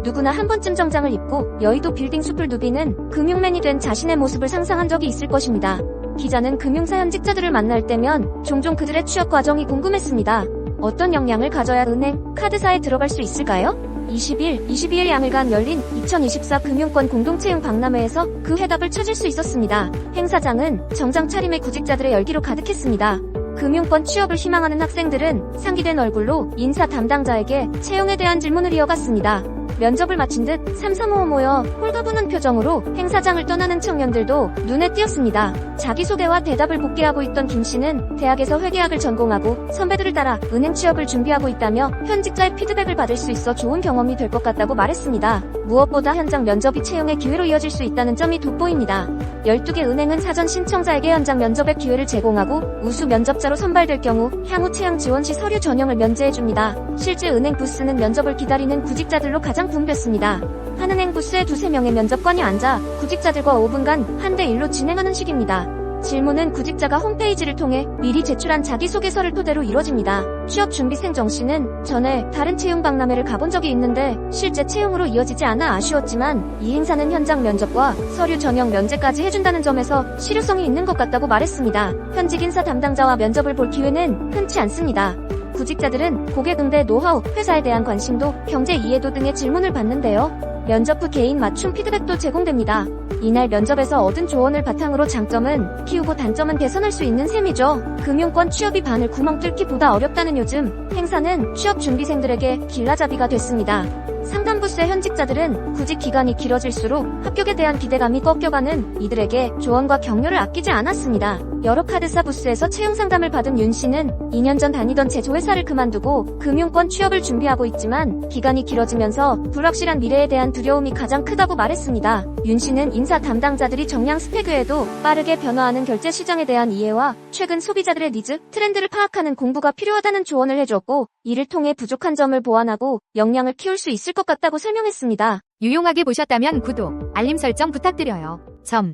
누구나 한 번쯤 정장을 입고 여의도 빌딩 숲을 누비는 금융맨이 된 자신의 모습을 상상한 적이 있을 것입니다. 기자는 금융사 현직자들을 만날 때면 종종 그들의 취업 과정이 궁금했습니다. 어떤 역량을 가져야 은행, 카드사에 들어갈 수 있을까요? 22일 양일간 열린 2024 금융권 공동채용 박람회에서 그 해답을 찾을 수 있었습니다. 행사장은 정장 차림의 구직자들의 열기로 가득했습니다. 금융권 취업을 희망하는 학생들은 상기된 얼굴로 인사 담당자에게 채용에 대한 질문을 이어갔습니다. 면접을 마친 듯 삼삼오오 모여 홀가분한 표정으로 행사장을 떠나는 청년들도 눈에 띄었습니다. 자기소개와 대답을 복기하고 있던 김 씨는 대학에서 회계학을 전공하고 선배들을 따라 은행 취업을 준비하고 있다며 현직자의 피드백을 받을 수 있어 좋은 경험이 될 것 같다고 말했습니다. 무엇보다 현장 면접이 채용의 기회로 이어질 수 있다는 점이 돋보입니다. 12개 은행은 사전 신청자에게 현장 면접의 기회를 제공하고 우수 면접자로 선발될 경우 향후 채용 지원 시 서류 전형을 면제해줍니다. 실제 은행 부스는 면접을 기다리는 구직자들로 가장 붐볐습니다. 한 은행 부스에 2~3명의 면접관이 앉아 구직자들과 5분간 한 대 1로 진행하는 식입니다. 질문은 구직자가 홈페이지를 통해 미리 제출한 자기소개서를 토대로 이뤄집니다. 취업준비생 정 씨는 전에 다른 채용 박람회를 가본 적이 있는데 실제 채용으로 이어지지 않아 아쉬웠지만 이 행사는 현장 면접과 서류 전형 면제까지 해준다는 점에서 실효성이 있는 것 같다고 말했습니다. 현직 인사 담당자와 면접을 볼 기회는 흔치 않습니다. 구직자들은 고객 응대 노하우, 회사에 대한 관심도, 경제 이해도 등의 질문을 받는데요. 면접 후 개인 맞춤 피드백도 제공됩니다. 이날 면접에서 얻은 조언을 바탕으로 장점은 키우고 단점은 개선할 수 있는 셈이죠. 금융권 취업이 바늘 구멍 뚫기보다 어렵다는 요즘, 행사는 취업 준비생들에게 길라잡이가 됐습니다. 상담 부스의 현직자들은 구직 기간이 길어질수록 합격에 대한 기대감이 꺾여가는 이들에게 조언과 격려를 아끼지 않았습니다. 여러 카드사 부스에서 채용 상담을 받은 윤 씨는 2년 전 다니던 제조회사를 그만두고 금융권 취업을 준비하고 있지만 기간이 길어지면서 불확실한 미래에 대한 두려움이 가장 크다고 말했습니다. 윤 씨는 인사 담당자들이 정량 스펙 외에도 빠르게 변화하는 결제 시장에 대한 이해와 최근 소비자들의 니즈, 트렌드를 파악하는 공부가 필요하다는 조언을 해줬고 이를 통해 부족한 점을 보완하고 역량을 키울 수 있을 것 같다고 설명했습니다. 유용하게 보셨다면 구독, 알림 설정 부탁드려요. 점.